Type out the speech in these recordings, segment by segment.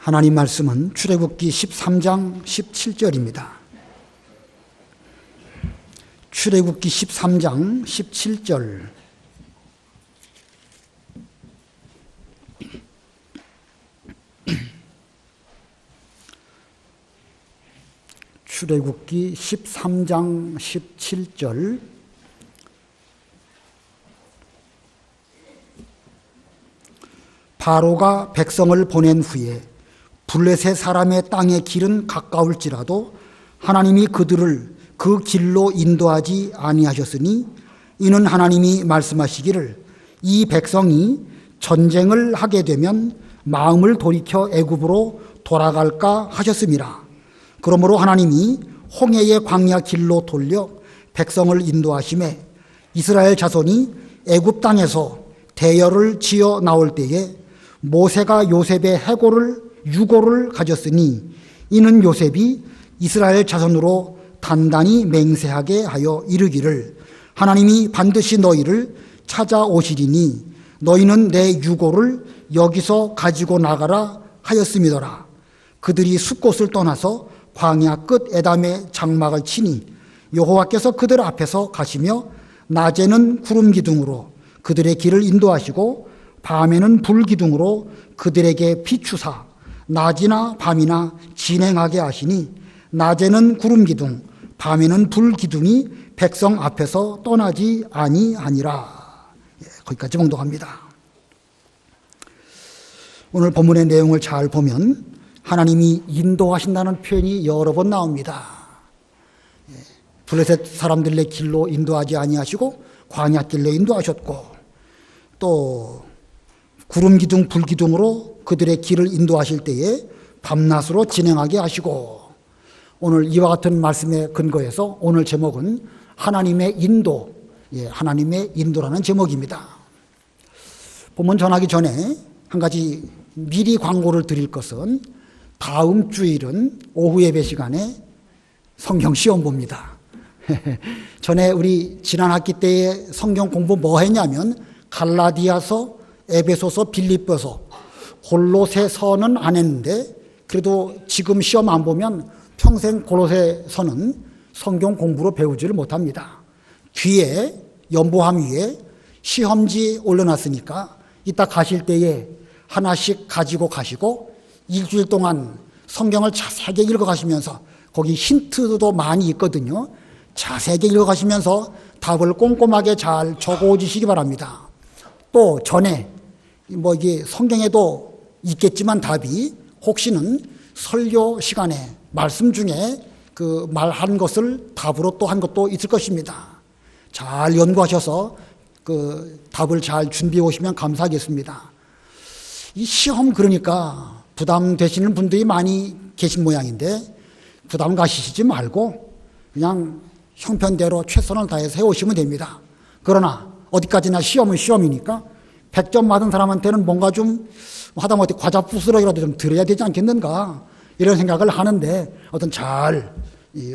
하나님 말씀은 출애굽기 13장 17절입니다. 출애굽기 13장 17절. 출애굽기 13장 17절. 바로가 백성을 보낸 후에 블레셋 사람의 땅의 길은 가까울지라도 하나님이 그들을 그 길로 인도하지 아니하셨으니 이는 하나님이 말씀하시기를 이 백성이 전쟁을 하게 되면 마음을 돌이켜 애굽으로 돌아갈까 하셨음이라. 그러므로 하나님이 홍해의 광야 길로 돌려 백성을 인도하심에 이스라엘 자손이 애굽 땅에서 대열을 지어 나올 때에 모세가 요셉의 유고를 가졌으니 이는 요셉이 이스라엘 자손으로 단단히 맹세하게 하여 이르기를 하나님이 반드시 너희를 찾아오시리니 너희는 내 유고를 여기서 가지고 나가라 하였음이더라. 그들이 숫곳을 떠나서 광야 끝 에담의 장막을 치니 여호와께서 그들 앞에서 가시며 낮에는 구름 기둥으로 그들의 길을 인도하시고 밤에는 불 기둥으로 그들에게 비추사 낮이나 밤이나 진행하게 하시니 낮에는 구름 기둥 밤에는 불 기둥이 백성 앞에서 떠나지 아니하니라. 거기까지 봉독합니다. 오늘 본문의 내용을 잘 보면 하나님이 인도하신다는 표현이 여러 번 나옵니다. 블레셋 사람들의 길로 인도하지 아니하시고 광야 길로 인도하셨고 또 구름 기둥 불 기둥으로 그들의 길을 인도하실 때에 밤낮으로 진행하게 하시고 오늘 이와 같은 말씀에 근거해서 오늘 제목은 하나님의 인도, 하나님의 인도라는 제목입니다. 본문 전하기 전에 한 가지 미리 광고를 드릴 것은 다음 주일은 오후 예배 시간에 성경 시험 봅니다. 전에 우리 지난 학기 때에 성경 공부 뭐 했냐면 갈라디아서, 에베소서, 빌립보서, 골로새서는 안 했는데 그래도 지금 시험 안 보면 평생 골로새서는 성경 공부로 배우지를 못합니다. 뒤에 연보함 위에 시험지 올려놨으니까 이따 가실 때에 하나씩 가지고 가시고 일주일 동안 성경을 자세하게 읽어가시면서 거기 힌트도 많이 있거든요. 자세하게 읽어가시면서 답을 꼼꼼하게 잘 적어오시기 바랍니다. 또 전에 이게 성경에도 있겠지만 답이 혹시는 설교 시간에 말씀 중에 그 말한 것을 답으로 또 한 것도 있을 것입니다. 잘 연구하셔서 그 답을 잘 준비해 오시면 감사하겠습니다. 이 시험 그러니까 부담되시는 분들이 많이 계신 모양인데 부담 가시지 말고 그냥 형편대로 최선을 다해서 해오시면 됩니다. 그러나 어디까지나 시험은 시험이니까 100점 맞은 사람한테는 뭔가 좀 하다못해 과자 부스러기라도 좀 드려야 되지 않겠는가 이런 생각을 하는데 어떤 잘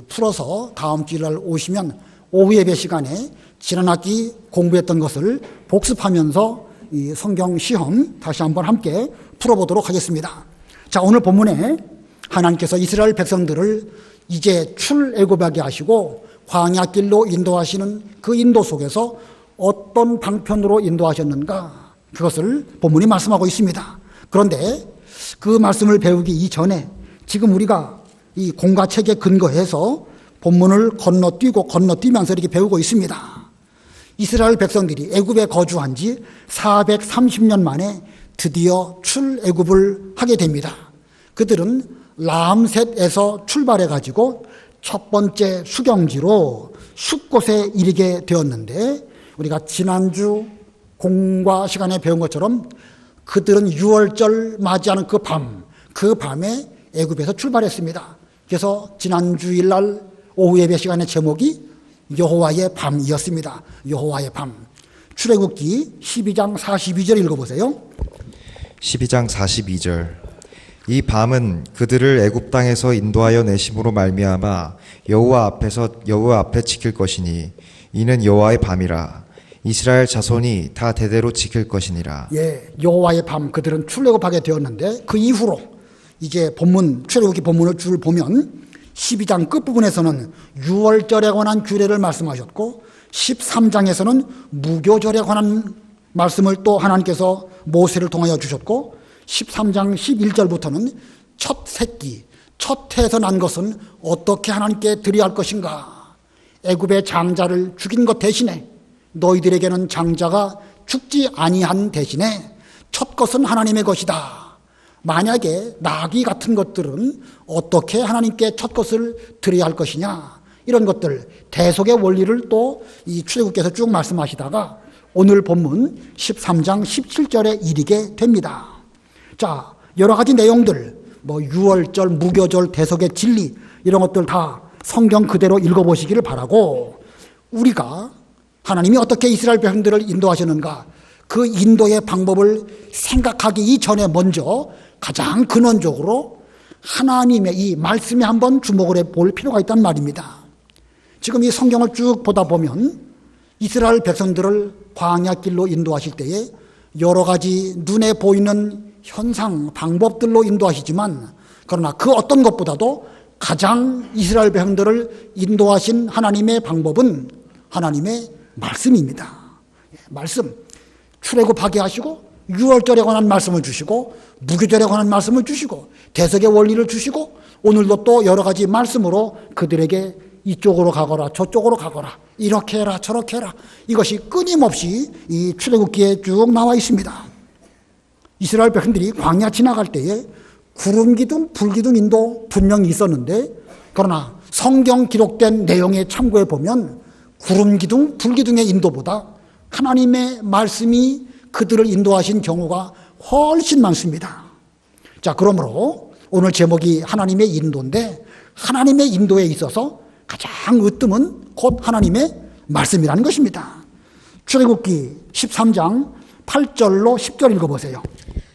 풀어서 다음 주일날 오시면 오후 예배 시간에 지난 학기 공부했던 것을 복습하면서 이 성경 시험 다시 한번 함께 풀어보도록 하겠습니다. 자, 오늘 본문에 하나님께서 이스라엘 백성들을 이제 출애굽하게 하시고 광야 길로 인도하시는 그 인도 속에서 어떤 방편으로 인도하셨는가 그것을 본문이 말씀하고 있습니다. 그런데 그 말씀을 배우기 이전에 지금 우리가 이 공과책에 근거해서 본문을 건너뛰면서 이렇게 배우고 있습니다. 이스라엘 백성들이 애굽에 거주한 지 430년 만에 드디어 출애굽을 하게 됩니다. 그들은 라암셋에서 출발해 가지고 첫 번째 수경지로 숫곳에 이르게 되었는데 우리가 지난주 공과 시간에 배운 것처럼 그들은 6월절 맞이하는 그 밤에 애굽에서 출발했습니다. 그래서 지난주일날 오후 예배 시간의 제목이 여호와의 밤이었습니다. 여호와의 밤. 출애굽기 12장 42절 읽어보세요. 12장 42절. 이 밤은 그들을 애굽 땅에서 인도하여 내심으로 말미암아 여호와 앞에 지킬 것이니 이는 여호와의 밤이라. 이스라엘 자손이 다 대대로 지킬 것이니라. 여호와의 밤 그들은 출애굽하게 되었는데 그 이후로 이제 본문, 출애굽기 본문을 줄 보면 12장 끝부분에서는 유월절에 관한 규례를 말씀하셨고 13장에서는 무교절에 관한 말씀을 또 하나님께서 모세를 통하여 주셨고 13장 11절부터는 첫 새끼, 첫 해에서 난 것은 어떻게 하나님께 드려야 할 것인가. 애굽의 장자를 죽인 것 대신에 너희들에게는 장자가 죽지 아니한 대신에 첫 것은 하나님의 것이다. 만약에 나귀 같은 것들은 어떻게 하나님께 첫 것을 드려야 할 것이냐, 이런 것들 대속의 원리를 또 이 출애굽께서 쭉 말씀하시다가 오늘 본문 13장 17절에 이르게 됩니다. 자, 여러 가지 내용들, 뭐 유월절, 무교절, 대속의 진리, 이런 것들 다 성경 그대로 읽어보시기를 바라고, 우리가 하나님이 어떻게 이스라엘 백성들을 인도하셨는가, 그 인도의 방법을 생각하기 이전에 먼저 가장 근원적으로 하나님의 이 말씀에 한번 주목을 해볼 필요가 있단 말입니다. 지금 이 성경을 쭉 보다 보면 이스라엘 백성들을 광야길로 인도하실 때에 여러 가지 눈에 보이는 현상, 방법들로 인도하시지만, 그러나 그 어떤 것보다도 가장 이스라엘 백성들을 인도하신 하나님의 방법은 하나님의 말씀입니다. 말씀. 출애굽하게 하시고 유월절에 관한 말씀을 주시고 무교절에 관한 말씀을 주시고 대속의 원리를 주시고 오늘도 또 여러 가지 말씀으로 그들에게 이쪽으로 가거라 저쪽으로 가거라 이렇게 해라 저렇게 해라, 이것이 끊임없이 이 출애굽기에 쭉 나와 있습니다. 이스라엘 백성들이 광야 지나갈 때에 구름기둥 불기둥 인도 분명히 있었는데, 그러나 성경 기록된 내용에 참고해 보면 구름기둥 불기둥의 인도보다 하나님의 말씀이 그들을 인도하신 경우가 훨씬 많습니다. 자, 그러므로 오늘 제목이 하나님의 인도인데, 하나님의 인도에 있어서 가장 으뜸은 곧 하나님의 말씀이라는 것입니다. 출애굽기 13장 8절로 10절 읽어보세요.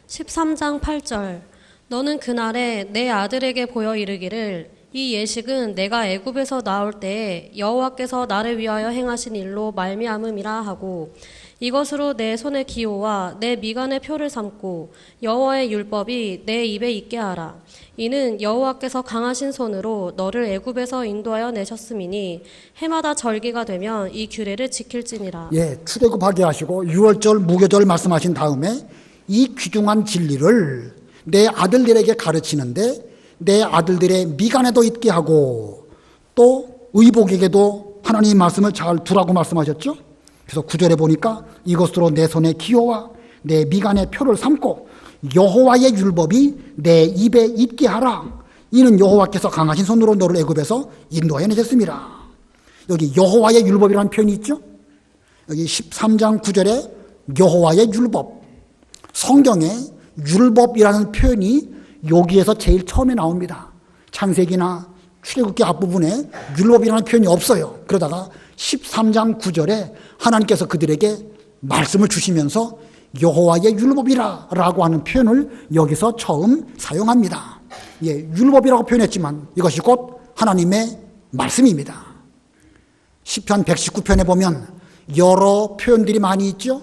13장 8절. 너는 그날에 내 아들에게 보여 이르기를 이 예식은 내가 애굽에서 나올 때에 여호와께서 나를 위하여 행하신 일로 말미암음이라 하고, 이것으로 내 손의 기호와 내 미간의 표를 삼고 여호와의 율법이 내 입에 있게 하라. 이는 여호와께서 강하신 손으로 너를 애굽에서 인도하여 내셨음이니 해마다 절기가 되면 이 규례를 지킬지니라. 예, 출애굽하게 하시고 유월절 무교절 말씀하신 다음에 이 귀중한 진리를 내 아들들에게 가르치는데 내 아들들의 미간에도 있게 하고 또 의복에게도 하나님의 말씀을 잘 두라고 말씀하셨죠. 그래서 9절에 보니까 이것으로 내 손의 기호와 내 미간의 표를 삼고 여호와의 율법이 내 입에 있게 하라. 이는 여호와께서 강하신 손으로 너를 애굽에서 인도하여 내셨습니다. 여기 여호와의 율법이라는 표현이 있죠. 여기 13장 9절에 여호와의 율법, 성경에 율법이라는 표현이 여기에서 제일 처음에 나옵니다. 창세기나 출애굽기 앞부분에 율법이라는 표현이 없어요. 그러다가 13장 9절에 하나님께서 그들에게 말씀을 주시면서 여호와의 율법이라 라고 하는 표현을 여기서 처음 사용합니다. 예, 율법이라고 표현했지만 이것이 곧 하나님의 말씀입니다. 시편 119편에 보면 여러 표현들이 많이 있죠.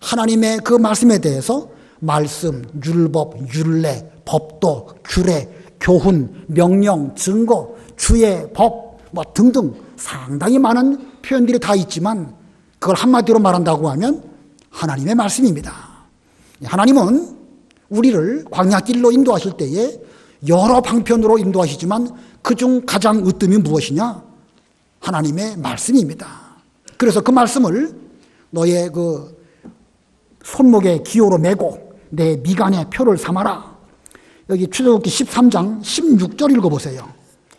하나님의 그 말씀에 대해서 말씀, 율법, 율례, 법도, 규례, 교훈, 명령, 증거, 주의 법 뭐 등등 상당히 많은 표현들이 다 있지만 그걸 한마디로 말한다고 하면 하나님의 말씀입니다. 하나님은 우리를 광야길로 인도하실 때에 여러 방편으로 인도하시지만 그중 가장 으뜸이 무엇이냐? 하나님의 말씀입니다. 그래서 그 말씀을 너의 그 손목에 기호로 메고 내 미간에 표를 삼아라. 여기 출애굽기 13장 16절 읽어보세요.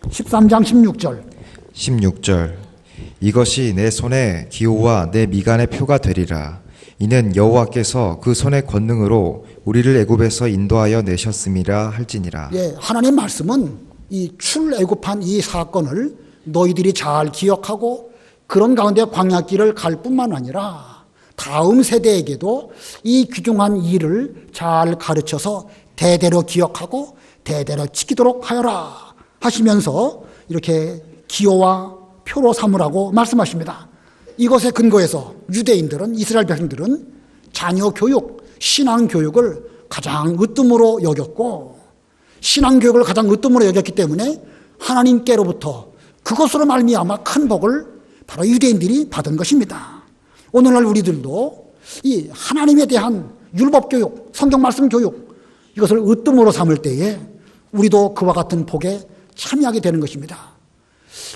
13장 16절. 이것이 내 손의 기호와 내 미간의 표가 되리라. 이는 여호와께서 그 손의 권능으로 우리를 애굽에서 인도하여 내셨음이라 할지니라. 예, 하나님 말씀은 이 출애굽한 이 사건을 너희들이 잘 기억하고 그런 가운데 광야길을 갈 뿐만 아니라 다음 세대에게도 이 귀중한 일을 잘 가르쳐서 대대로 기억하고 대대로 지키도록 하여라 하시면서 이렇게 기호와 표로 삼으라고 말씀하십니다. 이것에 근거해서 유대인들은, 이스라엘 백성들은 자녀 교육, 신앙 교육을 가장 으뜸으로 여겼고 신앙교육을 가장 으뜸으로 여겼기 때문에 하나님께로부터 그것으로 말미암아 큰 복을 바로 유대인들이 받은 것입니다. 오늘날 우리들도 이 하나님에 대한 율법교육, 성경 말씀 교육, 이것을 으뜸으로 삼을 때에 우리도 그와 같은 복에 참여하게 되는 것입니다.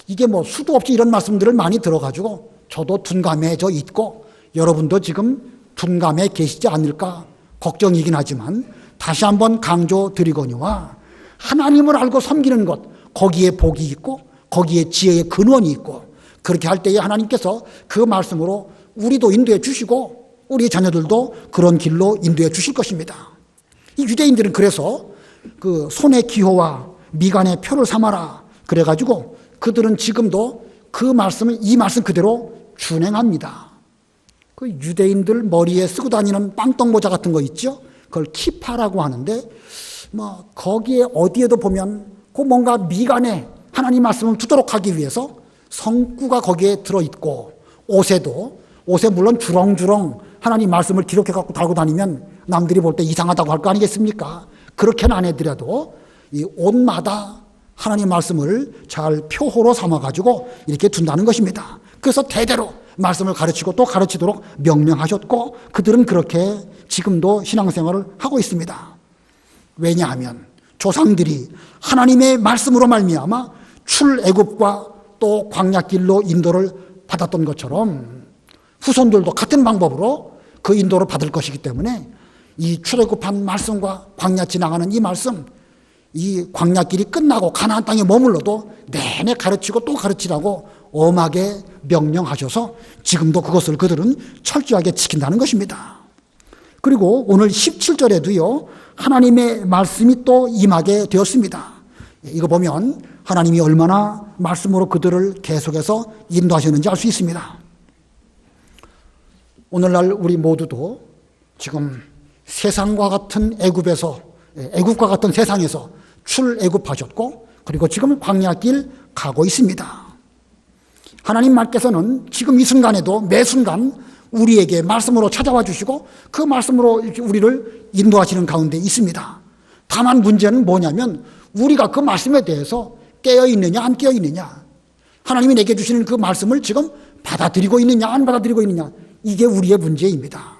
이게 뭐 수도 없이 이런 말씀들을 많이 들어가지고 저도 둔감해져 있고 여러분도 지금 둔감해 계시지 않을까 걱정이긴 하지만 다시 한번 강조드리거니와 하나님을 알고 섬기는 것, 거기에 복이 있고 거기에 지혜의 근원이 있고 그렇게 할 때에 하나님께서 그 말씀으로 우리도 인도해 주시고 우리 자녀들도 그런 길로 인도해 주실 것입니다. 이 유대인들은 그래서 그 손의 기호와 미간의 표를 삼아라 그래가지고 그들은 지금도 그 말씀을 이 말씀 그대로 준행합니다. 그 유대인들 머리에 쓰고 다니는 빵떡 모자 같은 거 있죠? 그걸 키파라고 하는데 뭐 거기에 어디에도 보면 그 뭔가 미간에 하나님 말씀을 두도록 하기 위해서 성구가 거기에 들어있고 옷에 물론 주렁주렁 하나님 말씀을 기록해 갖고 달고 다니면 남들이 볼 때 이상하다고 할 거 아니겠습니까? 그렇게는 안 해드려도 이 옷마다 하나님 말씀을 잘 표호로 삼아가지고 이렇게 둔다는 것입니다. 그래서 대대로 말씀을 가르치고 또 가르치도록 명령하셨고 그들은 그렇게 지금도 신앙생활을 하고 있습니다. 왜냐하면 조상들이 하나님의 말씀으로 말미암아 출애굽과 또 광야길로 인도를 받았던 것처럼 후손들도 같은 방법으로 그 인도를 받을 것이기 때문에 이 출애굽한 말씀과 광야 지나가는 이 말씀, 이 광야길이 끝나고 가나안 땅에 머물러도 내내 가르치고 또 가르치라고 엄하게 명령하셔서 지금도 그것을 그들은 철저하게 지킨다는 것입니다. 그리고 오늘 17절에도요 하나님의 말씀이 또 임하게 되었습니다. 이거 보면 하나님이 얼마나 말씀으로 그들을 계속해서 인도하셨는지 알 수 있습니다. 오늘날 우리 모두도 지금 세상과 같은 애굽과 같은 세상에서 출애굽하셨고 그리고 지금 광야길 가고 있습니다. 하나님 말께서는 지금 이 순간에도 매 순간 우리에게 말씀으로 찾아와 주시고 그 말씀으로 우리를 인도하시는 가운데 있습니다. 다만 문제는 뭐냐면 우리가 그 말씀에 대해서 깨어 있느냐 안 깨어 있느냐, 하나님이 내게 주시는 그 말씀을 지금 받아들이고 있느냐 안 받아들이고 있느냐, 이게 우리의 문제입니다.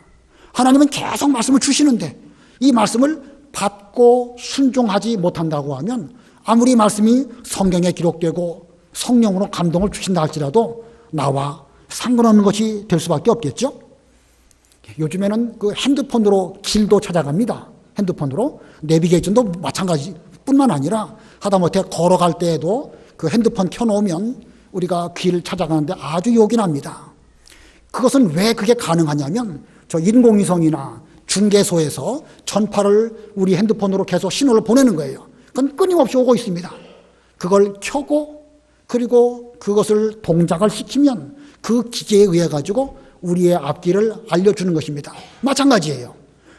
하나님은 계속 말씀을 주시는데 이 말씀을 받고 순종하지 못한다고 하면 아무리 말씀이 성경에 기록되고 성령으로 감동을 주신다 할지라도 나와 상관없는 것이 될 수밖에 없겠죠. 요즘에는 그 핸드폰으로 길도 찾아갑니다. 핸드폰으로 내비게이션도 마찬가지 뿐만 아니라 하다못해 걸어갈 때에도 그 핸드폰 켜놓으면 우리가 길 찾아가는데 아주 요긴합니다. 그것은 왜 그게 가능하냐면 저 인공위성이나 중계소에서 전파를 우리 핸드폰으로 계속 신호를 보내는 거예요. 그건 끊임없이 오고 있습니다. 그걸 켜고 그리고 그것을 동작을 시키면 그 기계에 의해 가지고 우리의 앞길을 알려주는 것입니다. 마찬가지예요.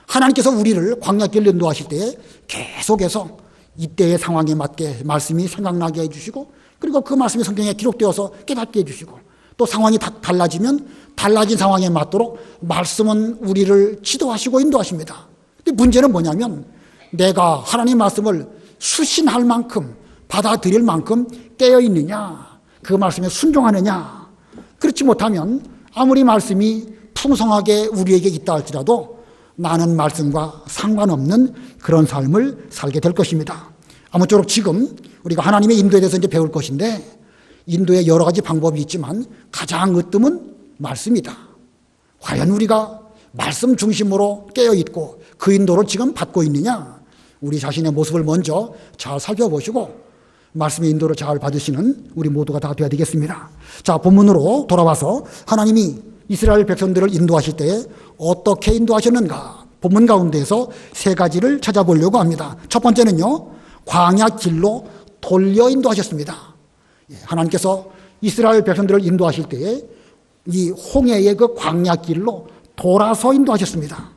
하나님께서 우리를 광야길 인도하실 때에 계속해서 이때의 상황에 맞게 말씀이 생각나게 해주시고 그리고 그 말씀이 성경에 기록되어서 깨닫게 해주시고 또 상황이 달라지면 달라진 상황에 맞도록 말씀은 우리를 지도하시고 인도하십니다. 근데 문제는 뭐냐면 내가 하나님 말씀을 수신할 만큼 받아들일 만큼 깨어있느냐, 그 말씀에 순종하느냐. 그렇지 못하면 아무리 말씀이 풍성하게 우리에게 있다 할지라도 나는 말씀과 상관없는 그런 삶을 살게 될 것입니다. 아무쪼록 지금 우리가 하나님의 인도에 대해서 이제 배울 것인데 인도에 여러 가지 방법이 있지만 가장 으뜸은 말씀이다. 과연 우리가 말씀 중심으로 깨어있고 그 인도를 지금 받고 있느냐, 우리 자신의 모습을 먼저 잘 살펴보시고 말씀의 인도를 잘 받으시는 우리 모두가 다 되어야 되겠습니다. 자, 본문으로 돌아와서 하나님이 이스라엘 백성들을 인도하실 때에 어떻게 인도하셨는가, 본문 가운데에서 세 가지를 찾아보려고 합니다. 첫 번째는요, 광야 길로 돌려 인도하셨습니다. 하나님께서 이스라엘 백성들을 인도하실 때에 이 홍해의 그 광야 길로 돌아서 인도하셨습니다.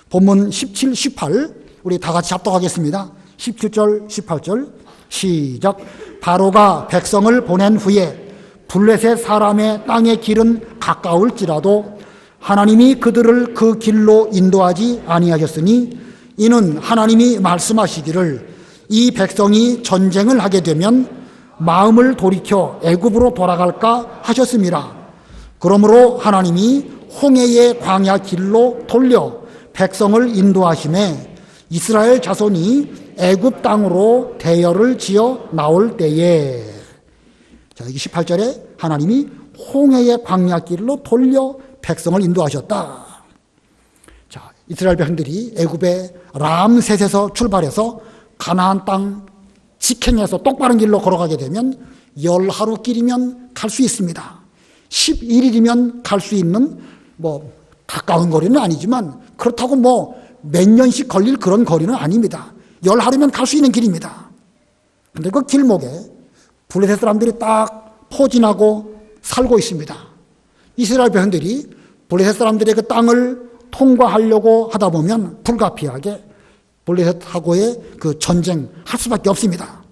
본문 17, 18 우리 다 같이 합독하겠습니다. 17절, 18절 시작. 바로가 백성을 보낸 후에 블레셋 사람의 땅의 길은 가까울지라도 하나님이 그들을 그 길로 인도하지 아니하셨으니 이는 하나님이 말씀하시기를 이 백성이 전쟁을 하게 되면 마음을 돌이켜 애굽으로 돌아갈까 하셨습니다. 그러므로 하나님이 홍해의 광야 길로 돌려 백성을 인도하심에 이스라엘 자손이 애굽 땅으로 대열을 지어 나올 때에, 자, 여기 18절에 하나님이 홍해의 광야 길로 돌려 백성을 인도하셨다. 자, 이스라엘 백성들이 애굽의 람셋에서 출발해서 가나안 땅 직행해서 똑바른 길로 걸어가게 되면 10하루 길이면 갈 수 있습니다. 11일이면 갈 수 있는 가까운 거리는 아니지만 그렇다고 몇 년씩 걸릴 그런 거리는 아닙니다. 10하루면 갈 수 있는 길입니다. 근데 그 길목에 블레셋 사람들이 딱 포진하고 살고 있습니다. 이스라엘 백성들이 블레셋 사람들의 그 땅을 통과하려고 하다 보면 불가피하게 블레셋하고의 그 전쟁할 수밖에 없습니다.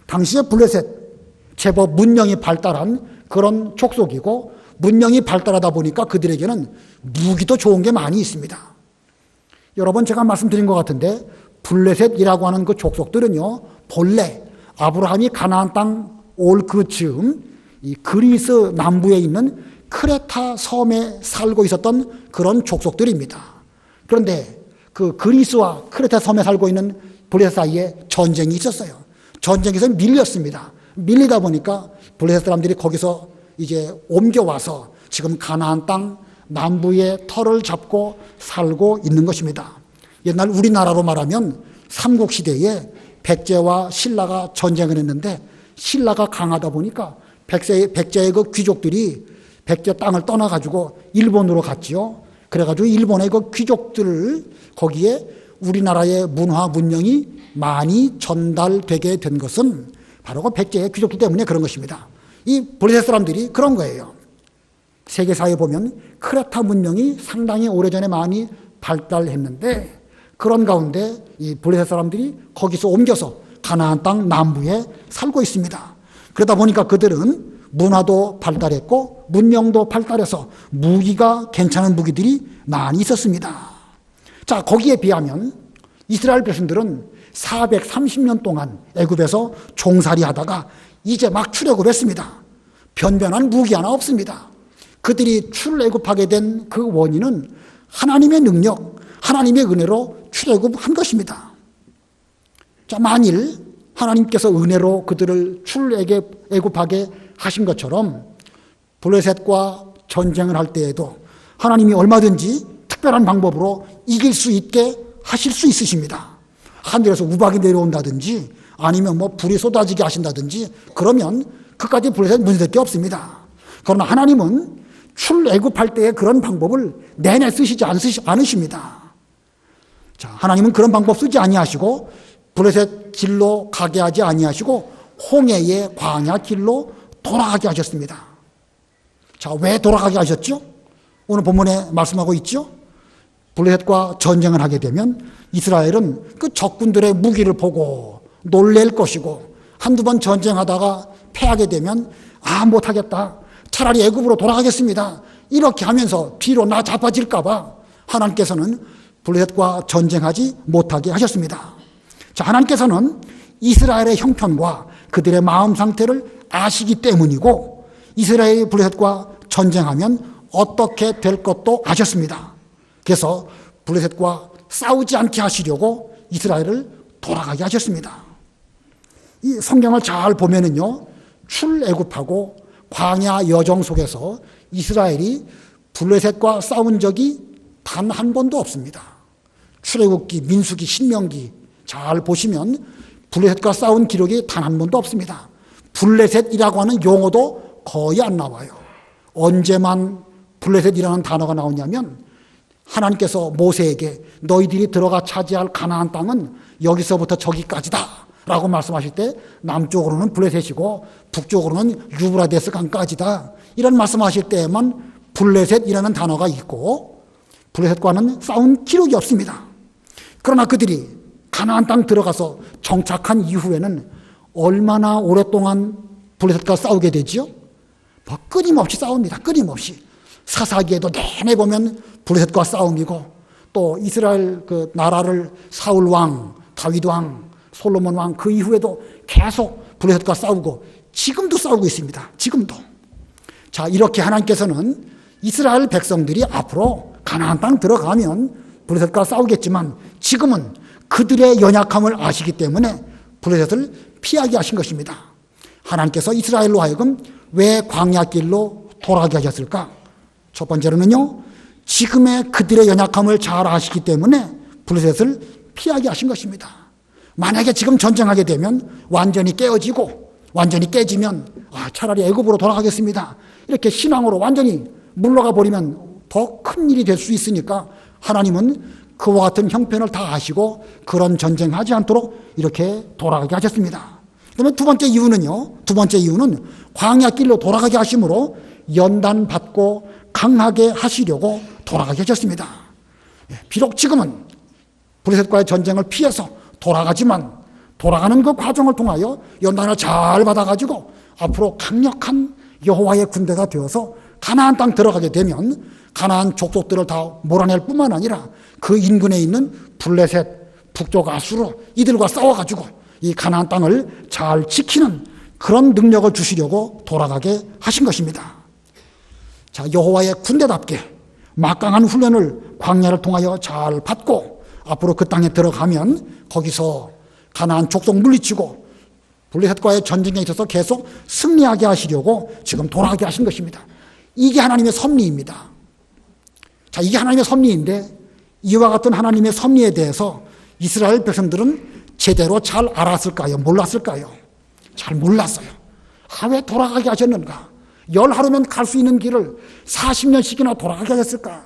당시에 블레셋 제법 문명이 발달한 그런 족속이고, 문명이 발달하다 보니까 그들에게는 무기도 좋은 게 많이 있습니다. 여러분, 제가 말씀드린 것 같은데 블레셋이라고 하는 그 족속들은요, 본래 아브라함이 가나안 땅 올 그 즈음 이 그리스 남부에 있는 크레타 섬에 살고 있었던 그런 족속들입니다. 그런데 그 그리스와 크레타 섬에 살고 있는 블레셋 사이에 전쟁이 있었어요. 전쟁에서 밀렸습니다. 밀리다 보니까 블레셋 사람들이 거기서 이제 옮겨와서 지금 가나안 땅 남부의 터를 잡고 살고 있는 것입니다. 옛날 우리나라로 말하면 삼국시대에 백제와 신라가 전쟁을 했는데, 신라가 강하다 보니까 백제의 그 귀족들이 백제 땅을 떠나가지고 일본으로 갔지요. 그래가지고 일본의 그 귀족들 거기에 우리나라의 문화 문명이 많이 전달되게 된 것은 바로 그 백제의 귀족들 때문에 그런 것입니다. 이 블레셋 사람들이 그런 거예요. 세계사에 보면 크레타 문명이 상당히 오래전에 많이 발달했는데, 그런 가운데 이 블레셋 사람들이 거기서 옮겨서 가나안 땅 남부에 살고 있습니다. 그러다 보니까 그들은 문화도 발달했고 문명도 발달해서 무기가 괜찮은 무기들이 많이 있었습니다. 자, 거기에 비하면 이스라엘 백성들은 430년 동안 애굽에서 종살이 하다가 이제 막 출애굽했습니다. 변변한 무기 하나 없습니다. 그들이 출애굽하게 된 그 원인은 하나님의 능력, 하나님의 은혜로 출애굽한 것입니다. 자, 만일 하나님께서 은혜로 그들을 출애굽하게 하신 것처럼 블레셋과 전쟁을 할 때에도 하나님이 얼마든지 특별한 방법으로 이길 수 있게 하실 수 있으십니다. 하늘에서 우박이 내려온다든지 아니면 불이 쏟아지게 하신다든지, 그러면 그까지 블레셋 문제될 게 없습니다. 그러나 하나님은 출애굽할 때의 그런 방법을 내내 쓰시지 않으십니다. 자, 하나님은 그런 방법 쓰지 아니하시고 블레셋 길로 가게 하지 아니하시고 홍해의 광야 길로 돌아가게 하셨습니다. 자, 왜 돌아가게 하셨죠? 오늘 본문에 말씀하고 있죠? 블레셋과 전쟁을 하게 되면 이스라엘은 그 적군들의 무기를 보고 놀랄 것이고, 한두 번 전쟁하다가 패하게 되면 못하겠다, 차라리 애굽으로 돌아가겠습니다, 이렇게 하면서 뒤로 나 자빠질까 봐 하나님께서는 블레셋과 전쟁하지 못하게 하셨습니다. 자, 하나님께서는 이스라엘의 형편과 그들의 마음 상태를 아시기 때문이고, 이스라엘이 블레셋과 전쟁하면 어떻게 될 것도 아셨습니다. 그래서 블레셋과 싸우지 않게 하시려고 이스라엘을 돌아가게 하셨습니다. 이 성경을 잘 보면은요, 출애굽하고 광야 여정 속에서 이스라엘이 블레셋과 싸운 적이 단 한 번도 없습니다. 출애굽기, 민수기, 신명기 잘 보시면 블레셋과 싸운 기록이 단 한 번도 없습니다. 블레셋이라고 하는 용어도 거의 안 나와요. 언제만 블레셋이라는 단어가 나오냐면 하나님께서 모세에게 너희들이 들어가 차지할 가나안 땅은 여기서부터 저기까지다 라고 말씀하실 때 남쪽으로는 블레셋이고 북쪽으로는 유브라데스 강까지다, 이런 말씀하실 때에만 블레셋이라는 단어가 있고 블레셋과는 싸운 기록이 없습니다. 그러나 그들이 가나안 땅 들어가서 정착한 이후에는 얼마나 오랫동안 블레셋과 싸우게 되지요? 끊임없이 싸웁니다. 끊임없이. 사사기에도 내내 보면 블레셋과 싸움이고, 또 이스라엘 그 나라를 사울 왕, 다윗 왕, 솔로몬 왕 그 이후에도 계속 블레셋과 싸우고 지금도 싸우고 있습니다. 지금도. 자, 이렇게 하나님께서는 이스라엘 백성들이 앞으로 가나안 땅 들어가면 블레셋과 싸우겠지만 지금은 그들의 연약함을 아시기 때문에 블레셋을 피하게 하신 것입니다. 하나님께서 이스라엘로 하여금 왜 광야길로 돌아가게 하셨을까? 첫 번째로는요, 지금의 그들의 연약함을 잘 아시기 때문에 블레셋을 피하게 하신 것입니다. 만약에 지금 전쟁하게 되면 완전히 깨어지고 완전히 깨지면 차라리 애굽으로 돌아가겠습니다. 이렇게 신앙으로 완전히 물러가 버리면 더 큰 일이 될 수 있으니까 하나님은 그와 같은 형편을 다 아시고 그런 전쟁하지 않도록 이렇게 돌아가게 하셨습니다. 그다음에 두 번째 이유는 광야길로 돌아가게 하심으로 연단받고 강하게 하시려고 돌아가게 하셨습니다. 비록 지금은 블레셋과의 전쟁을 피해서 돌아가지만 돌아가는 그 과정을 통하여 연단을 잘 받아가지고 앞으로 강력한 여호와의 군대가 되어서 가나안 땅 들어가게 되면 가나안 족속들을 다 몰아낼 뿐만 아니라 그 인근에 있는 블레셋, 북쪽 아수르 이들과 싸워가지고 이 가나안 땅을 잘 지키는 그런 능력을 주시려고 돌아가게 하신 것입니다. 자, 여호와의 군대답게 막강한 훈련을 광야를 통하여 잘 받고 앞으로 그 땅에 들어가면 거기서 가나안 족속 물리치고 블레셋과의 전쟁에 있어서 계속 승리하게 하시려고 지금 돌아가게 하신 것입니다. 이게 하나님의 섭리입니다. 자, 이게 하나님의 섭리인데 이와 같은 하나님의 섭리에 대해서 이스라엘 백성들은 제대로 잘 알았을까요? 몰랐을까요? 잘 몰랐어요. 왜 돌아가게 하셨는가? 10하루면 갈 수 있는 길을 40년씩이나 돌아가게 하셨을까?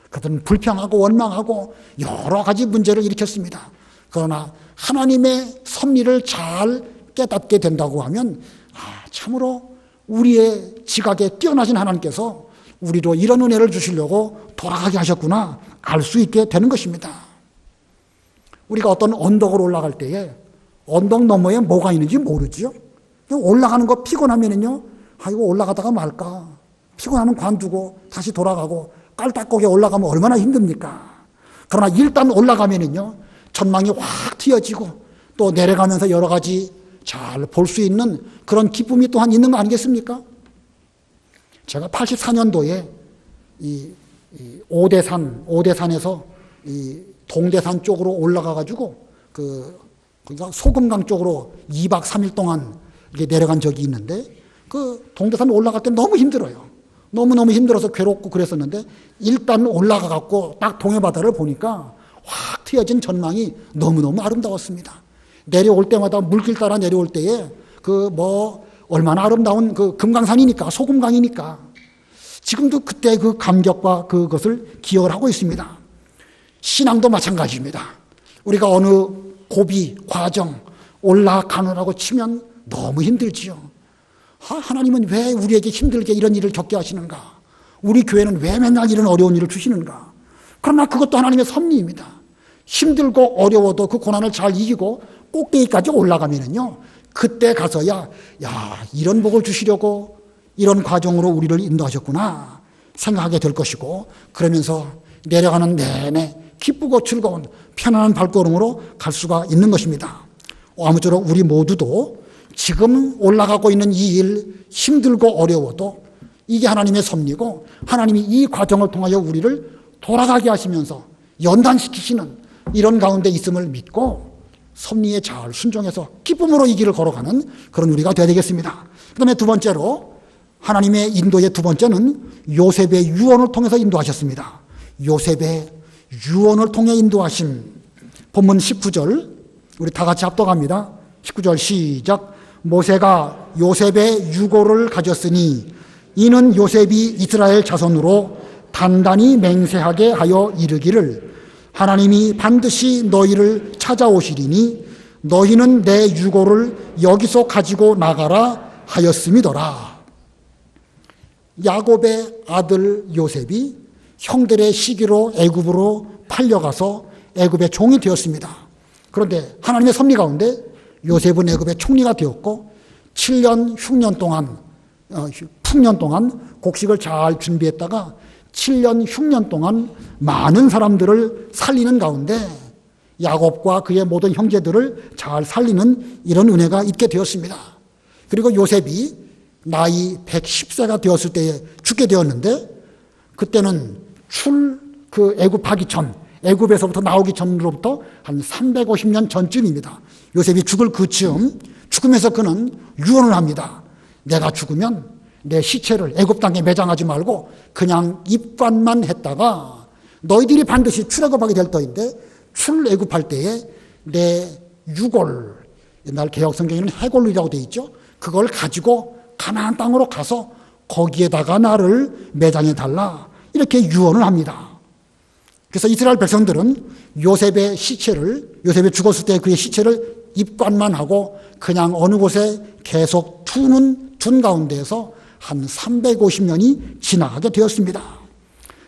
그들은 불평하고 원망하고 여러 가지 문제를 일으켰습니다. 그러나 하나님의 섭리를 잘 깨닫게 된다고 하면 참으로 우리의 지각에 뛰어나신 하나님께서 우리로 이런 은혜를 주시려고 돌아가게 하셨구나 알 수 있게 되는 것입니다. 우리가 어떤 언덕을 올라갈 때에 언덕 너머에 뭐가 있는지 모르지요. 올라가는 거 피곤하면은요, 이거 올라가다가 말까. 피곤하면 관두고 다시 돌아가고 깔딱고개 올라가면 얼마나 힘듭니까? 그러나 일단 올라가면은요, 전망이 확 트여지고 또 내려가면서 여러 가지 잘 볼 수 있는 그런 기쁨이 또한 있는 거 아니겠습니까? 제가 84년도에 이 오대산에서 이 동대산 쪽으로 올라가가지고 그러니까 소금강 쪽으로 2박 3일 동안 이렇게 내려간 적이 있는데 그 동대산 올라갈 때 너무 힘들어요. 너무너무 힘들어서 괴롭고 그랬었는데 일단 올라가갖고 딱 동해바다를 보니까 확 트여진 전망이 너무너무 아름다웠습니다. 내려올 때마다 물길 따라 내려올 때에 얼마나 아름다운 그 금강산이니까, 소금강이니까. 지금도 그때 그 감격과 그것을 기억을 하고 있습니다. 신앙도 마찬가지입니다. 우리가 어느 고비, 과정, 올라가느라고 치면 너무 힘들지요. 하나님은 왜 우리에게 힘들게 이런 일을 겪게 하시는가? 우리 교회는 왜 맨날 이런 어려운 일을 주시는가? 그러나 그것도 하나님의 섭리입니다. 힘들고 어려워도 그 고난을 잘 이기고 꼭대기까지 올라가면은요, 그때 가서야, 이런 복을 주시려고 이런 과정으로 우리를 인도하셨구나 생각하게 될 것이고, 그러면서 내려가는 내내 기쁘고 즐거운 편안한 발걸음으로 갈 수가 있는 것입니다. 아무쪼록 우리 모두도 지금 올라가고 있는 이 일 힘들고 어려워도 이게 하나님의 섭리고 하나님이 이 과정을 통하여 우리를 돌아가게 하시면서 연단시키시는 이런 가운데 있음을 믿고 섭리에 잘 순종해서 기쁨으로 이 길을 걸어가는 그런 우리가 되어야 되겠습니다. 그 다음에 두 번째로 하나님의 인도의 두 번째는 요셉의 유언을 통해서 인도하셨습니다. 요셉의 유언을 통해 인도하심. 본문 19절 우리 다 같이 합독합니다. 19절 시작. 모세가 요셉의 유고를 가졌으니 이는 요셉이 이스라엘 자손으로 단단히 맹세하게 하여 이르기를 하나님이 반드시 너희를 찾아오시리니 너희는 내 유고를 여기서 가지고 나가라 하였음이더라. 야곱의 아들 요셉이 형들의 시기로 애굽으로 팔려가서 애굽의 종이 되었습니다. 그런데 하나님의 섭리 가운데 요셉은 애굽의 총리가 되었고 7년 흉년 동안 풍년 동안 곡식을 잘 준비했다가 7년 흉년 동안 많은 사람들을 살리는 가운데 야곱과 그의 모든 형제들을 잘 살리는 이런 은혜가 있게 되었습니다. 그리고 요셉이 나이 110세가 되었을 때에 죽게 되었는데, 그때는 애굽하기 전, 애굽에서부터 나오기 전으로부터 한 350년 전쯤입니다. 요셉이 죽을 그쯤, 죽으면서 그는 유언을 합니다. 내가 죽으면 내 시체를 애굽 땅에 매장하지 말고 그냥 입관만 했다가 너희들이 반드시 출애굽하게 될 터인데, 출애굽할 때에 내 유골, 옛날 개혁 성경에는 해골이라고 되어 있죠. 그걸 가지고 가나안 땅으로 가서 거기에다가 나를 매장해 달라, 이렇게 유언을 합니다. 그래서 이스라엘 백성들은 요셉이 죽었을 때 그의 시체를 입관만 하고 그냥 어느 곳에 계속 둔 가운데에서 한 350년이 지나가게 되었습니다.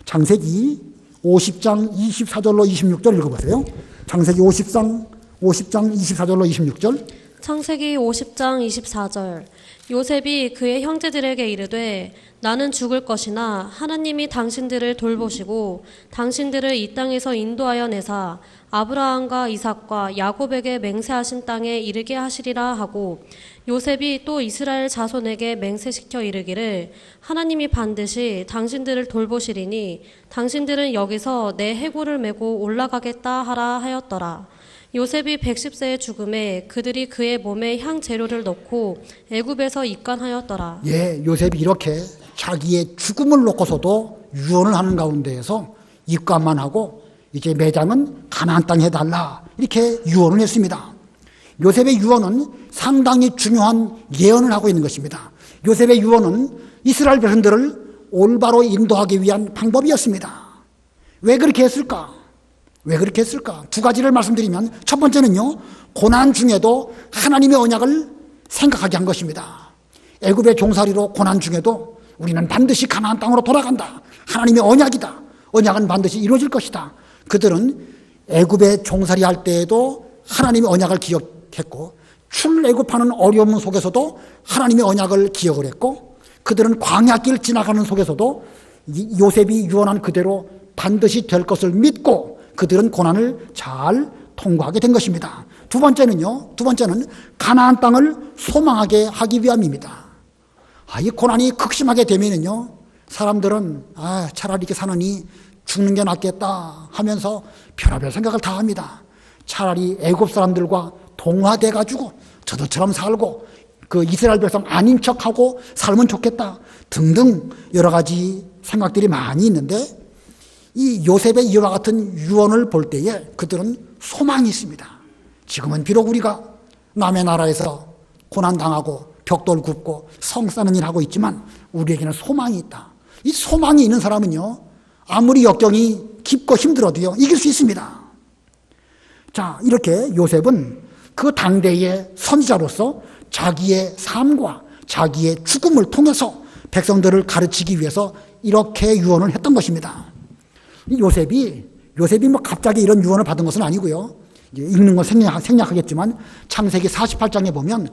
창세기 50장 24절로 26절 읽어보세요. 창세기 50장 24절로 26절. 창세기 50장 24절. 요셉이 그의 형제들에게 이르되 나는 죽을 것이나 하나님이 당신들을 돌보시고 당신들을 이 땅에서 인도하여 내사 아브라함과 이삭과 야곱에게 맹세하신 땅에 이르게 하시리라 하고, 요셉이 또 이스라엘 자손에게 맹세시켜 이르기를 하나님이 반드시 당신들을 돌보시리니 당신들은 여기서 내 해골을 메고 올라가겠다 하라 하였더라. 요셉이 110세의 죽음에 그들이 그의 몸에 향 재료를 넣고 애굽에서 입관하였더라. 예, 요셉이 이렇게 자기의 죽음을 놓고서도 유언을 하는 가운데에서 입관만 하고 이제 매장은 가나안 땅에 해달라, 이렇게 유언을 했습니다. 요셉의 유언은 상당히 중요한 예언을 하고 있는 것입니다. 요셉의 유언은 이스라엘 백성들을 올바로 인도하기 위한 방법이었습니다. 왜 그렇게 했을까? 두 가지를 말씀드리면, 첫 번째는요, 고난 중에도 하나님의 언약을 생각하게 한 것입니다. 애굽의 종살이로 고난 중에도 우리는 반드시 가나안 땅으로 돌아간다. 하나님의 언약이다. 언약은 반드시 이루어질 것이다. 그들은 애굽의 종살이 할 때에도 하나님의 언약을 기억했고, 출애굽하는 어려움 속에서도 하나님의 언약을 기억을 했고, 그들은 광야길 지나가는 속에서도 요셉이 유언한 그대로 반드시 될 것을 믿고 그들은 고난을 잘 통과하게 된 것입니다. 두 번째는 가나안 땅을 소망하게 하기 위함입니다. 이 고난이 극심하게 되면은요, 사람들은 차라리 이렇게 사느니 죽는 게 낫겠다 하면서 별의별 생각을 다 합니다. 차라리 애굽 사람들과 동화돼 가지고 저들처럼 살고 그 이스라엘 백성 아닌 척하고 살면 좋겠다 등등 여러 가지 생각들이 많이 있는데, 이 요셉의 이와 같은 유언을 볼 때에 그들은 소망이 있습니다. 지금은 비록 우리가 남의 나라에서 고난당하고 벽돌 굽고 성 싸는 일 하고 있지만 우리에게는 소망이 있다. 이 소망이 있는 사람은요, 아무리 역경이 깊고 힘들어도요, 이길 수 있습니다. 자, 이렇게 요셉은 그 당대의 선지자로서 자기의 삶과 자기의 죽음을 통해서 백성들을 가르치기 위해서 이렇게 유언을 했던 것입니다. 요셉이 갑자기 이런 유언을 받은 것은 아니고요. 이제 읽는 건 생략하겠지만 창세기 48장에 보면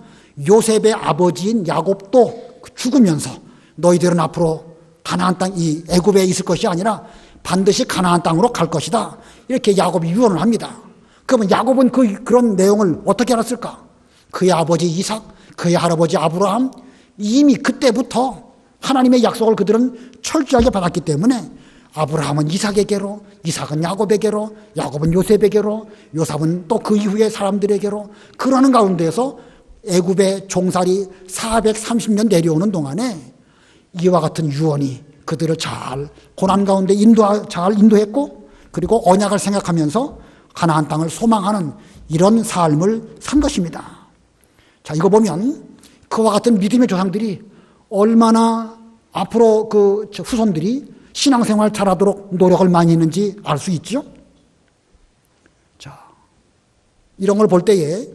요셉의 아버지인 야곱도 죽으면서 너희들은 앞으로 가나안 땅, 이 애굽에 있을 것이 아니라 반드시 가나안 땅으로 갈 것이다, 이렇게 야곱이 유언을 합니다. 그러면 야곱은 그런 내용을 어떻게 알았을까? 그의 아버지 이삭, 그의 할아버지 아브라함, 이미 그때부터 하나님의 약속을 그들은 철저하게 받았기 때문에 아브라함은 이삭에게로, 이삭은 야곱에게로, 야곱은 요셉에게로, 요셉은 또 그 이후의 사람들에게로, 그러는 가운데에서 애굽의 종살이 430년 내려오는 동안에 이와 같은 유언이 그들을 잘 고난 가운데 잘 인도했고, 그리고 언약을 생각하면서 가나안 땅을 소망하는 이런 삶을 산 것입니다. 자, 이거 보면 그와 같은 믿음의 조상들이 얼마나 앞으로 그 후손들이 신앙생활 잘하도록 노력을 많이 했는지 알 수 있죠. 자, 이런 걸 볼 때에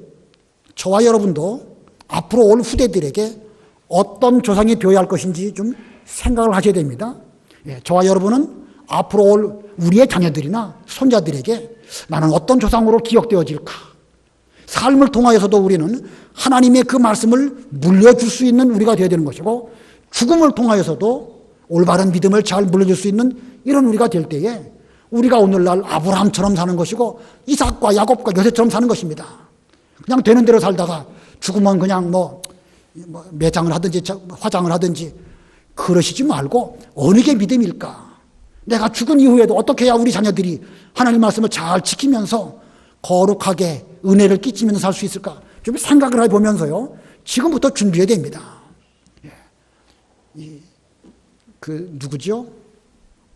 저와 여러분도 앞으로 올 후대들에게 어떤 조상이 되어야 할 것인지 좀 생각을 하셔야 됩니다. 저와 여러분은 앞으로 올 우리의 자녀들이나 손자들에게 나는 어떤 조상으로 기억되어질까? 삶을 통하여서도 우리는 하나님의 그 말씀을 물려줄 수 있는 우리가 되어야 되는 것이고, 죽음을 통하여서도 올바른 믿음을 잘 물려줄 수 있는 이런 우리가 될 때에 우리가 오늘날 아브라함처럼 사는 것이고 이삭과 야곱과 요셉처럼 사는 것입니다. 그냥 되는 대로 살다가 죽으면 그냥 뭐 매장을 하든지 화장을 하든지 그러시지 말고 어느 게 믿음일까? 내가 죽은 이후에도 어떻게 해야 우리 자녀들이 하나님 말씀을 잘 지키면서 거룩하게 은혜를 끼치면서 살 수 있을까? 좀 생각을 해보면서요. 지금부터 준비해야 됩니다. 누구죠?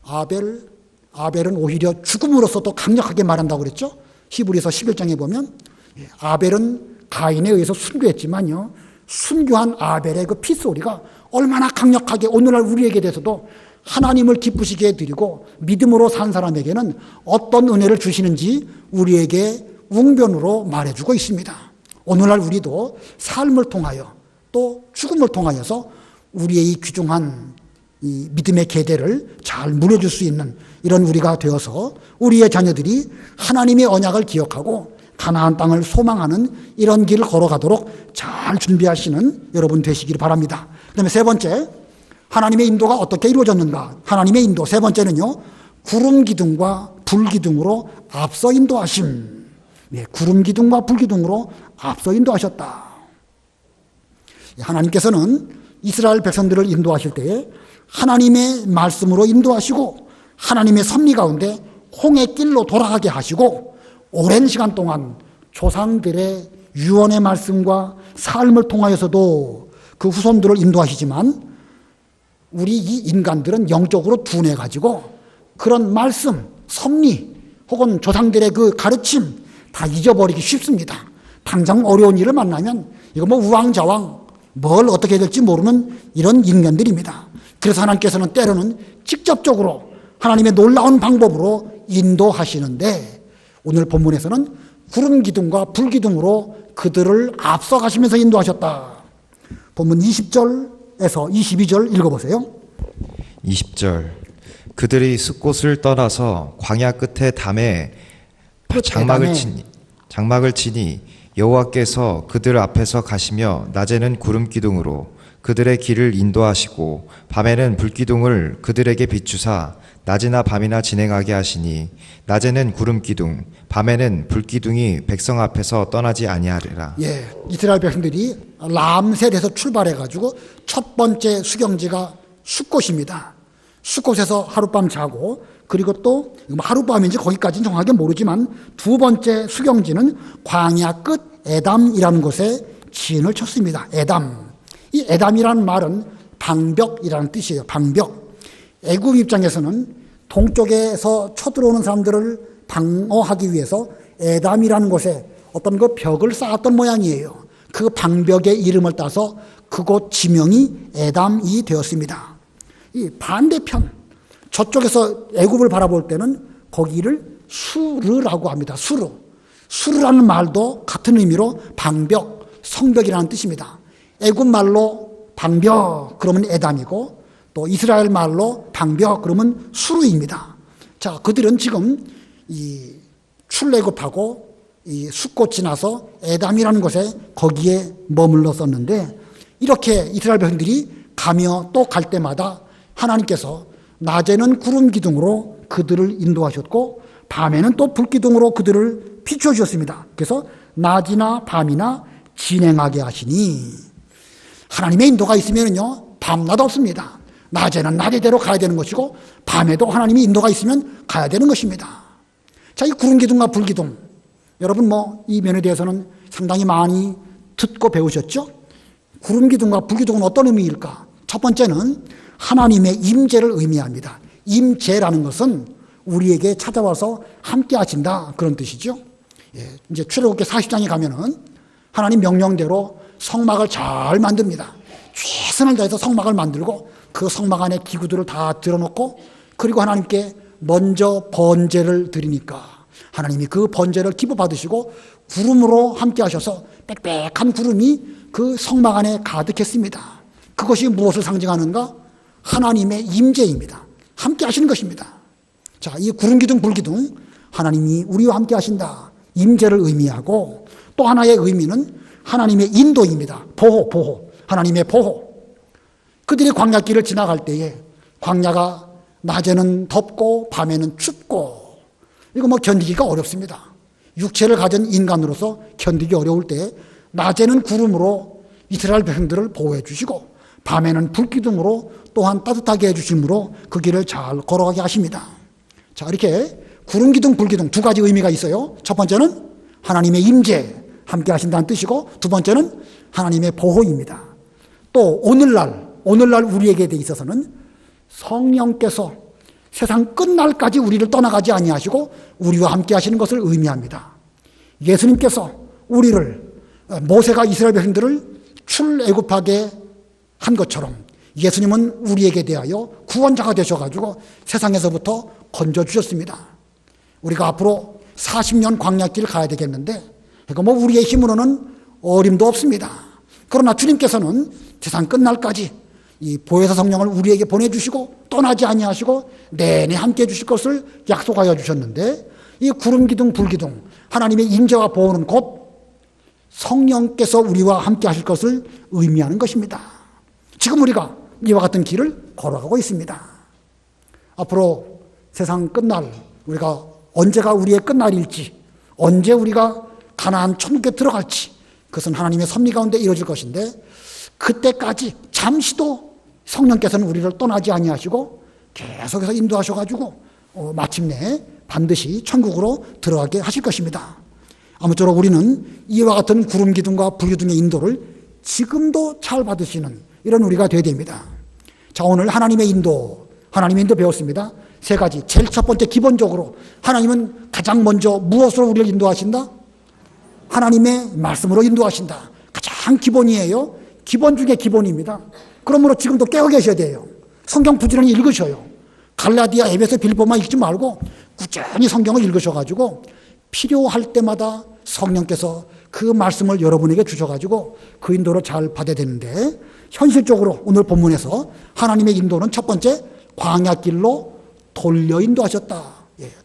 아벨은 오히려 죽음으로써 더 강력하게 말한다고 그랬죠? 히브리서 11장에 보면 아벨은 가인에 의해서 순교했지만요. 순교한 아벨의 그 피소리가 얼마나 강력하게 오늘날 우리에게 대해서도 하나님을 기쁘시게 해드리고 믿음으로 산 사람에게는 어떤 은혜를 주시는지 우리에게 웅변으로 말해주고 있습니다. 오늘날 우리도 삶을 통하여 또 죽음을 통하여서 우리의 이 귀중한 이 믿음의 계대를 잘 물어줄 수 있는 이런 우리가 되어서 우리의 자녀들이 하나님의 언약을 기억하고 가나안 땅을 소망하는 이런 길을 걸어가도록 잘 준비하시는 여러분 되시기를 바랍니다. 그다음에 세 번째, 하나님의 인도가 어떻게 이루어졌는가? 하나님의 인도 세 번째는요, 구름 기둥과 불 기둥으로 앞서 인도하심. 구름 기둥과 불 기둥으로 앞서 인도하셨다. 하나님께서는 이스라엘 백성들을 인도하실 때에 하나님의 말씀으로 인도하시고 하나님의 섭리 가운데 홍해 길로 돌아가게 하시고 오랜 시간 동안 조상들의 유언의 말씀과 삶을 통하여서도 그 후손들을 인도하시지만 우리 이 인간들은 영적으로 둔해가지고 그런 말씀, 섭리 혹은 조상들의 그 가르침 다 잊어버리기 쉽습니다. 당장 어려운 일을 만나면 이거 뭐 우왕좌왕 뭘 어떻게 될지 모르는 이런 인간들입니다. 그래서 하나님께서는 때로는 직접적으로 하나님의 놀라운 방법으로 인도하시는데 오늘 본문에서는 구름 기둥과 불 기둥으로 그들을 앞서 가시면서 인도하셨다. 본문 20절에서 22절 읽어보세요. 20절. 그들이 숫곳을 떠나서 광야 끝에 담에 장막을 치니 여호와께서 그들 앞에서 가시며 낮에는 구름 기둥으로 그들의 길을 인도하시고 밤에는 불 기둥을 그들에게 비추사 낮이나 밤이나 진행하게 하시니 낮에는 구름 기둥 밤에는 불 기둥이 백성 앞에서 떠나지 아니하리라. 이스라엘 백성들이 람셀에서 출발해 가지고 첫 번째 수경지가 숫곳입니다. 숫곳에서 하룻밤 자고 그리고 또 하룻밤인지 거기까지는 정확하게 모르지만 두 번째 수경지는 광야 끝 에담이라는 곳에 진을 쳤습니다. 에담. 이 에담이라는 말은 방벽이라는 뜻이에요. 방벽. 애굽 입장에서는 동쪽에서 쳐들어오는 사람들을 방어하기 위해서 에담이라는 곳에 어떤 그 벽을 쌓았던 모양이에요. 그 방벽의 이름을 따서 그곳 지명이 에담이 되었습니다. 이 반대편 저쪽에서 애굽을 바라볼 때는 거기를 수르라고 합니다. 수르라는 말도 같은 의미로 방벽, 성벽이라는 뜻입니다. 애굽 말로 방벽 그러면 에담이고 또 이스라엘 말로 방벽 그러면 수르입니다. 자, 그들은 지금 이 출애굽하고 이 숫곳 지나서 에담이라는 곳에 거기에 머물렀었는데 이렇게 이스라엘 백성들이 가며 또 갈 때마다 하나님께서 낮에는 구름 기둥으로 그들을 인도하셨고 밤에는 또 불 기둥으로 그들을 비추어 주셨습니다. 그래서 낮이나 밤이나 진행하게 하시니 하나님의 인도가 있으면요 밤낮 없습니다. 낮에는 낮에대로 가야 되는 것이고 밤에도 하나님의 인도가 있으면 가야 되는 것입니다. 자, 이 구름 기둥과 불 기둥 여러분 이 면에 대해서는 상당히 많이 듣고 배우셨죠? 구름 기둥과 불 기둥은 어떤 의미일까? 첫 번째는 하나님의 임재를 의미합니다. 임재라는 것은 우리에게 찾아와서 함께 하신다 그런 뜻이죠. 이제 출애굽기 40장에 가면은 하나님 명령대로 성막을 잘 만듭니다. 최선을 다해서 성막을 만들고 그 성막 안에 기구들을 다 들어놓고 그리고 하나님께 먼저 번제를 드리니까 하나님이 그 번제를 기뻐 받으시고 구름으로 함께 하셔서 빽빽한 구름이 그 성막 안에 가득했습니다. 그것이 무엇을 상징하는가? 하나님의 임재입니다. 함께 하시는 것입니다. 자, 이 구름 기둥, 불 기둥 하나님이 우리와 함께 하신다. 임재를 의미하고 또 하나의 의미는 하나님의 인도입니다. 보호. 하나님의 보호. 그들이 광야길을 지나갈 때에 광야가 낮에는 덥고 밤에는 춥고 이거 뭐 견디기가 어렵습니다. 육체를 가진 인간으로서 견디기 어려울 때 낮에는 구름으로 이스라엘 백성들을 보호해 주시고 밤에는 불기둥으로 또한 따뜻하게 해주심으로 그 길을 잘 걸어가게 하십니다. 자, 이렇게 구름기둥, 불기둥 두 가지 의미가 있어요. 첫 번째는 하나님의 임재, 함께 하신다는 뜻이고, 두 번째는 하나님의 보호입니다. 또 오늘날 우리에게 돼 있어서는 성령께서 세상 끝날까지 우리를 떠나가지 아니하시고 우리와 함께 하시는 것을 의미합니다. 예수님께서 모세가 이스라엘 백성들을 출애굽하게 한 것처럼 예수님은 우리에게 대하여 구원자가 되셔가지고 세상에서부터 건져주셨습니다. 우리가 앞으로 40년 광야길을 가야 되겠는데 이거 뭐 우리의 힘으로는 어림도 없습니다. 그러나 주님께서는 세상 끝날까지 이 보혜사 성령을 우리에게 보내주시고 떠나지 아니하시고 내내 함께 해주실 것을 약속하여 주셨는데, 이 구름기둥 불기둥 하나님의 임재와 보호는 곧 성령께서 우리와 함께 하실 것을 의미하는 것입니다. 지금 우리가 이와 같은 길을 걸어가고 있습니다. 앞으로 세상 끝날, 우리가 언제가 우리의 끝날일지, 언제 우리가 가나안 천국에 들어갈지, 그것은 하나님의 섭리 가운데 이루어질 것인데, 그때까지 잠시도 성령께서는 우리를 떠나지 아니하시고 계속해서 인도하셔가지고 마침내 반드시 천국으로 들어가게 하실 것입니다. 아무쪼록 우리는 이와 같은 구름 기둥과 불기둥의 인도를 지금도 잘 받으시는 이런 우리가 되어야 됩니다. 자, 오늘 하나님의 인도 배웠습니다. 세 가지. 제일 첫 번째, 기본적으로 하나님은 가장 먼저 무엇으로 우리를 인도하신다? 하나님의 말씀으로 인도하신다. 가장 기본이에요. 기본 중에 기본입니다. 그러므로 지금도 깨어 계셔야 돼요. 성경 부지런히 읽으셔요. 갈라디아, 에베소, 빌보만 읽지 말고 꾸준히 성경을 읽으셔가지고 필요할 때마다 성령께서 그 말씀을 여러분에게 주셔가지고 그 인도를 잘 받아야 되는데, 현실적으로 오늘 본문에서 하나님의 인도는 첫 번째, 광야길로 돌려 인도하셨다.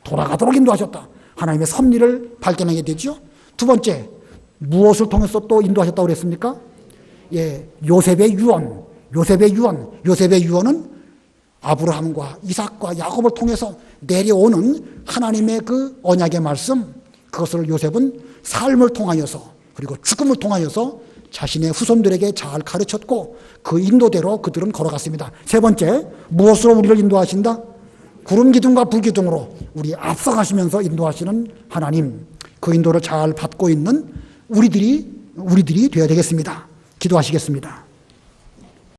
돌아가도록 인도하셨다. 하나님의 섭리를 발견하게 되죠. 두 번째, 무엇을 통해서 또 인도하셨다고 그랬습니까? 요셉의 유언. 요셉의 유언은 아브라함과 이삭과 야곱을 통해서 내려오는 하나님의 그 언약의 말씀, 그것을 요셉은 삶을 통하여서 그리고 죽음을 통하여서 자신의 후손들에게 잘 가르쳤고 그 인도대로 그들은 걸어갔습니다. 세 번째, 무엇으로 우리를 인도하신다? 구름 기둥과 불 기둥으로 우리 앞서가시면서 인도하시는 하나님, 그 인도를 잘 받고 있는 우리들이 되어야 되겠습니다. 기도하시겠습니다.